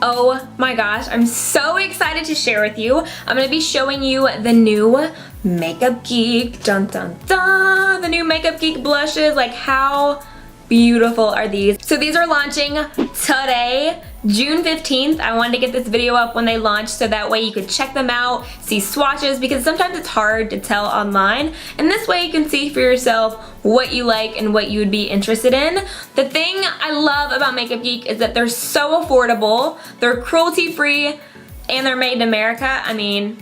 Oh my gosh, I'm so excited to share with you. I'm gonna be showing you the new Makeup Geek, dun dun dun, the new Makeup Geek blushes. Like, how beautiful are these? So these are launching today, June 15th. I wanted to get this video up when they launch so that way you could check them out, see swatches, because sometimes it's hard to tell online, and this way you can see for yourself what you like and what you would be interested in. The thing I love about Makeup Geek is that they're so affordable, they're cruelty-free, and they're made in America. I mean,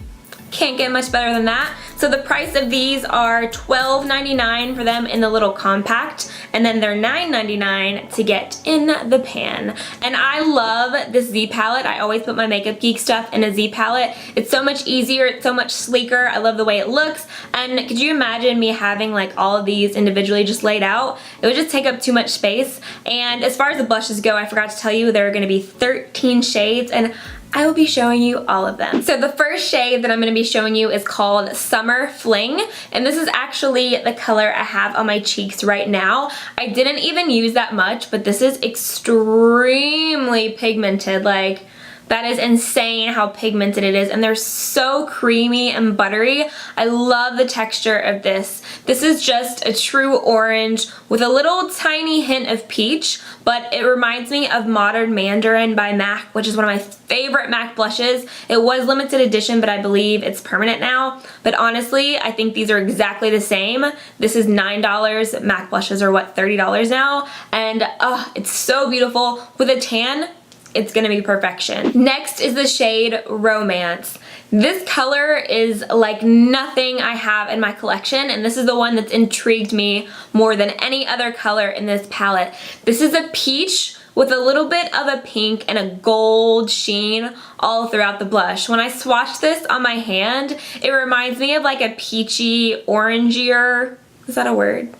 can't get much better than that. So the price of these are $12.99 for them in the little compact, and then they're $9.99 to get in the pan. And I love this Z palette. I always put my Makeup Geek stuff in a Z palette. It's so much easier, it's so much sleeker. I love the way it looks. And could you imagine me having like all of these individually just laid out? It would just take up too much space. And as far as the blushes go, I forgot to tell you there are gonna be 13 shades, and I will be showing you all of them. So the first shade that I'm gonna be showing you is called Summer Fling, and this is actually the color I have on my cheeks right now. I didn't even use that much, but this is extremely pigmented. Like, that is insane how pigmented it is, and they're so creamy and buttery. I love the texture of this. This is just a true orange with a little tiny hint of peach, but it reminds me of Modern Mandarin by MAC, which is one of my favorite MAC blushes. It was limited edition, but I believe it's permanent now. But honestly, I think these are exactly the same. This is $9. MAC blushes are, what, $30 now? And it's so beautiful. With a tan, it's gonna be perfection. Next is the shade Romance. This color is like nothing I have in my collection, and this is the one that's intrigued me more than any other color in this palette. This is a peach with a little bit of a pink and a gold sheen all throughout the blush. When I swatch this on my hand, it reminds me of like a peachy, orangier, is that a word?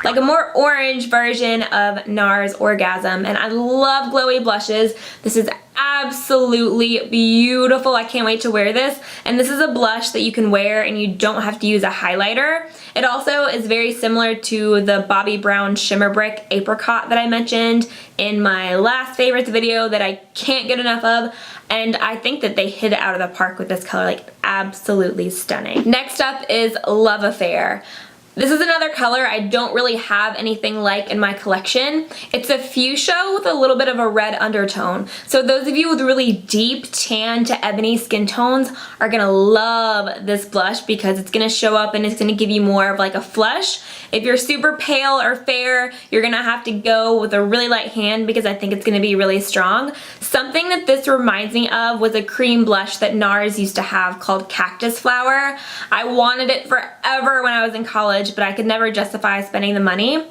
Like a more orange version of NARS Orgasm, and I love glowy blushes. This is absolutely beautiful. I can't wait to wear this, and this is a blush that you can wear and you don't have to use a highlighter. It also is very similar to the Bobbi Brown Shimmer Brick Apricot that I mentioned in my last favorites video that I can't get enough of, and I think that they hit it out of the park with this color. Like, absolutely stunning. Next up is Love Affair. This is another color I don't really have anything like in my collection. It's a fuchsia with a little bit of a red undertone. So those of you with really deep tan to ebony skin tones are gonna love this blush because it's gonna show up and it's gonna give you more of like a flush. If you're super pale or fair, you're gonna have to go with a really light hand because I think it's gonna be really strong. Something that this reminds me of was a cream blush that NARS used to have called Cactus Flower. I wanted it forever when I was in college, but I could never justify spending the money.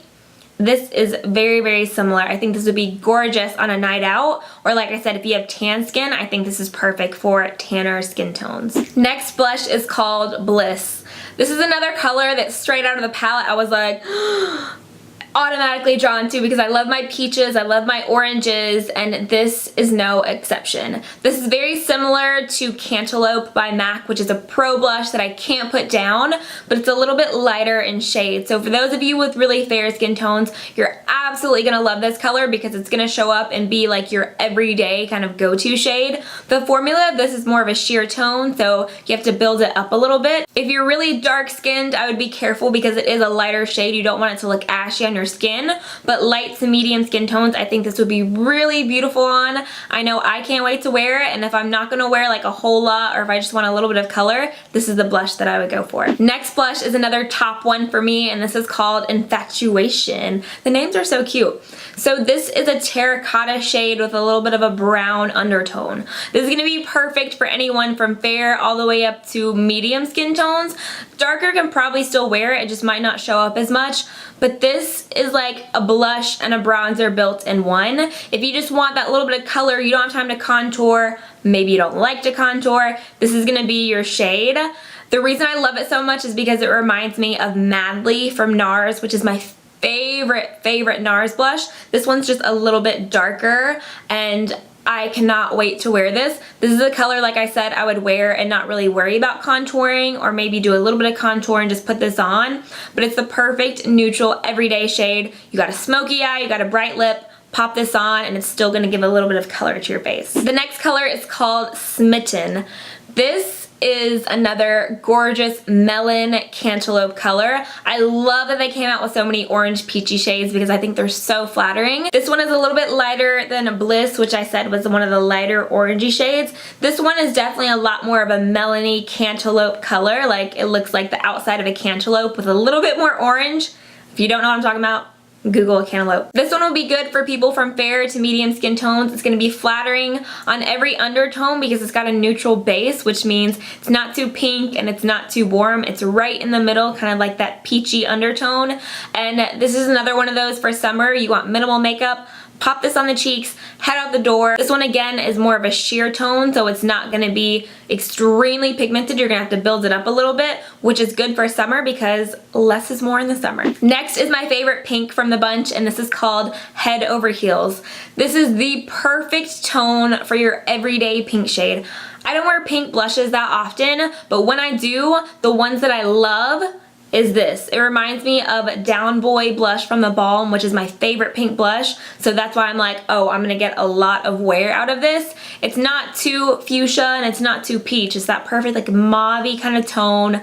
This is very, very similar. I think this would be gorgeous on a night out, or like I said, if you have tan skin, I think this is perfect for tanner skin tones. Next blush is called Bliss. This is another color that straight out of the palette I was like, automatically drawn to because I love my peaches, I love my oranges, and this is no exception. This is very similar to Cantaloupe by MAC, which is a pro blush that I can't put down, but it's a little bit lighter in shade. So for those of you with really fair skin tones, you're absolutely gonna love this color because it's gonna show up and be like your everyday kind of go-to shade. The formula of this is more of a sheer tone, so you have to build it up a little bit. If you're really dark-skinned, I would be careful because it is a lighter shade. You don't want it to look ashy on your skin, but light to medium skin tones, I think this would be really beautiful on. I know I can't wait to wear it, and if I'm not gonna wear like a whole lot, or if I just want a little bit of color, this is the blush that I would go for. Next blush is another top one for me, and this is called Infatuation. The names are so cute. So this is a terracotta shade with a little bit of a brown undertone. This is gonna be perfect for anyone from fair all the way up to medium skin tones. Darker can probably still wear it, it just might not show up as much, but this is like a blush and a bronzer built in one. If you just want that little bit of color, you don't have time to contour, maybe you don't like to contour, this is gonna be your shade. The reason I love it so much is because it reminds me of Madly from NARS, which is my favorite NARS blush. This one's just a little bit darker, and I cannot wait to wear this. This is a color, like I said, I would wear and not really worry about contouring, or maybe do a little bit of contour and just put this on. But it's the perfect neutral everyday shade. You got a smoky eye, you got a bright lip, pop this on and it's still gonna give a little bit of color to your face. The next color is called Smitten. This is another gorgeous melon cantaloupe color. I love that they came out with so many orange peachy shades because I think they're so flattering. This one is a little bit lighter than Bliss, which I said was one of the lighter orangey shades. This one is definitely a lot more of a melony cantaloupe color. Like, it looks like the outside of a cantaloupe with a little bit more orange. If you don't know what I'm talking about, Google a cantaloupe. This one will be good for people from fair to medium skin tones. It's going to be flattering on every undertone because it's got a neutral base, which means it's not too pink and it's not too warm. It's right in the middle, kind of like that peachy undertone. And this is another one of those for summer. You want minimal makeup. Pop this on the cheeks, head out the door. This one again is more of a sheer tone, so it's not gonna be extremely pigmented. You're gonna have to build it up a little bit, which is good for summer because less is more in the summer. Next is my favorite pink from the bunch, and this is called Head Over Heels. This is the perfect tone for your everyday pink shade. I don't wear pink blushes that often, but when I do, the ones that I love is this. It reminds me of Down Boy blush from the Balm, which is my favorite pink blush. So that's why I'm like, oh, I'm gonna get a lot of wear out of this. It's not too fuchsia and it's not too peach. It's that perfect like mauve-y kind of tone.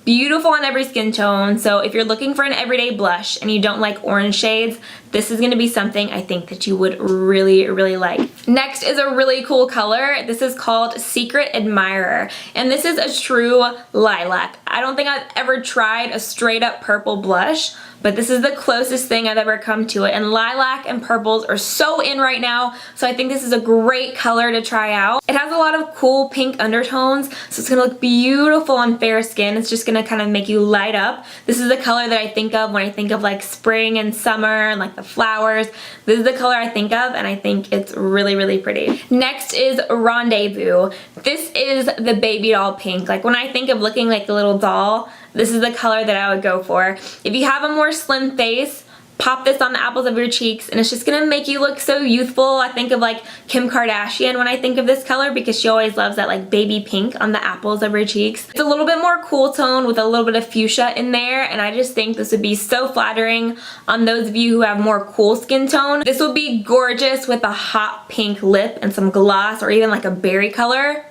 Beautiful on every skin tone. So if you're looking for an everyday blush and you don't like orange shades, this is gonna be something I think that you would really, really like. Next is a really cool color. This is called Secret Admirer. And this is a true lilac. I don't think I've ever tried a straight up purple blush, but this is the closest thing I've ever come to it. And lilac and purples are so in right now, so I think this is a great color to try out. It has a lot of cool pink undertones, so it's gonna look beautiful on fair skin. It's just gonna kind of make you light up. This is the color that I think of when I think of like spring and summer and like the flowers. This is the color I think of, and I think it's really, really pretty. Next is Rendezvous. This is the baby doll pink. Like when I think of looking like a little doll, this is the color that I would go for. If you have a more slim face, pop this on the apples of your cheeks and it's just gonna make you look so youthful. I think of like Kim Kardashian when I think of this color because she always loves that like baby pink on the apples of her cheeks. It's a little bit more cool tone with a little bit of fuchsia in there, and I just think this would be so flattering on those of you who have more cool skin tone. This would be gorgeous with a hot pink lip and some gloss or even like a berry color.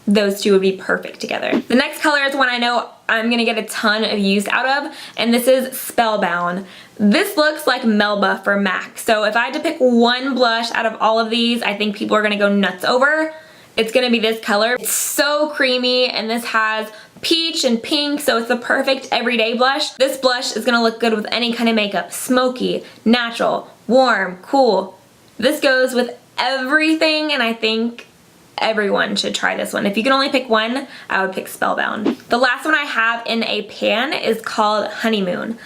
Those two would be perfect together. The next color is one I know I'm gonna get a ton of use out of, and this is Spellbound. This looks like Melba for MAC, so if I had to pick one blush out of all of these I think people are gonna go nuts over, it's gonna be this color. It's so creamy, and this has peach and pink, so it's the perfect everyday blush. This blush is gonna look good with any kind of makeup. Smoky, natural, warm, cool. This goes with everything, and I think everyone should try this one. If you can only pick one, I would pick Spellbound. The last one I have in a pan is called Honeymoon.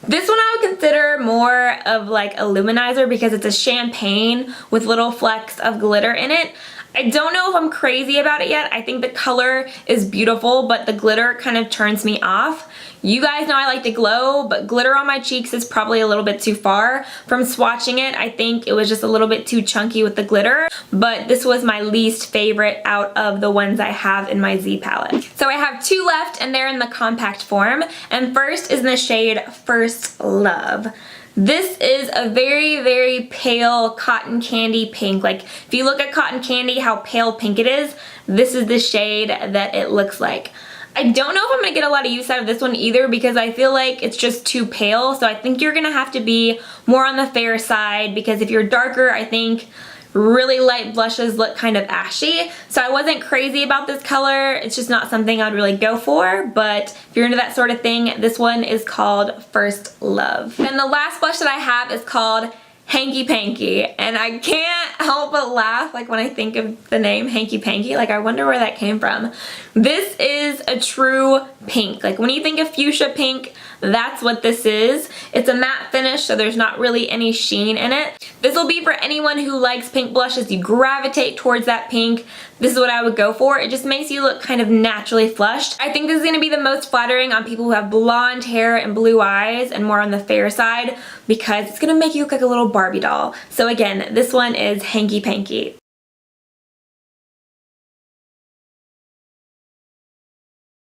This one I would consider more of like a luminizer because it's a champagne with little flecks of glitter in it. I don't know if I'm crazy about it yet. I think the color is beautiful, but the glitter kind of turns me off. You guys know I like to glow, but glitter on my cheeks is probably a little bit too far. From swatching it, I think it was just a little bit too chunky with the glitter, but this was my least favorite out of the ones I have in my Z palette. So I have two left, and they're in the compact form, and first is in the shade First Love. This is a very, very pale cotton candy pink. Like if you look at cotton candy, how pale pink it is, this is the shade that it looks like. I don't know if I'm gonna get a lot of use out of this one either because I feel like it's just too pale, so I think you're gonna have to be more on the fair side because if you're darker, I think really light blushes look kind of ashy. So I wasn't crazy about this color. It's just not something I'd really go for, but if you're into that sort of thing, this one is called First Love. And the last blush that I have is called Hanky Panky, and I can't help but laugh like when I think of the name Hanky Panky. Like I wonder where that came from. This is a true pink. Like when you think of fuchsia pink, that's what this is. It's a matte finish, so there's not really any sheen in it. This will be for anyone who likes pink blushes. You gravitate towards that pink. This is what I would go for. It just makes you look kind of naturally flushed. I think this is gonna be the most flattering on people who have blonde hair and blue eyes and more on the fair side because it's gonna make you look like a little Barbie doll. So again, this one is Hanky Panky.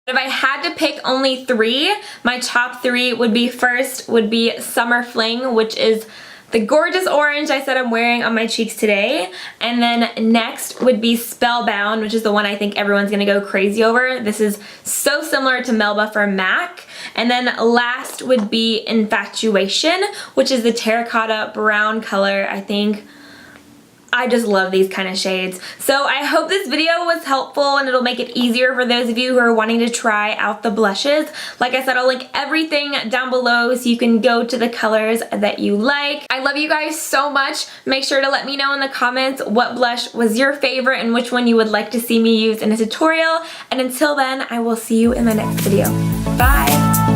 If I had to pick only three, my top three would be first would be Summer Fling, which is the gorgeous orange I said I'm wearing on my cheeks today. And then next would be Spellbound, which is the one I think everyone's gonna go crazy over. This is so similar to Melba from MAC. And then last would be Infatuation, which is the terracotta brown color. I just love these kind of shades. So I hope this video was helpful and it'll make it easier for those of you who are wanting to try out the blushes. Like I said, I'll link everything down below so you can go to the colors that you like. I love you guys so much. Make sure to let me know in the comments what blush was your favorite and which one you would like to see me use in a tutorial. And until then, I will see you in my next video. Bye!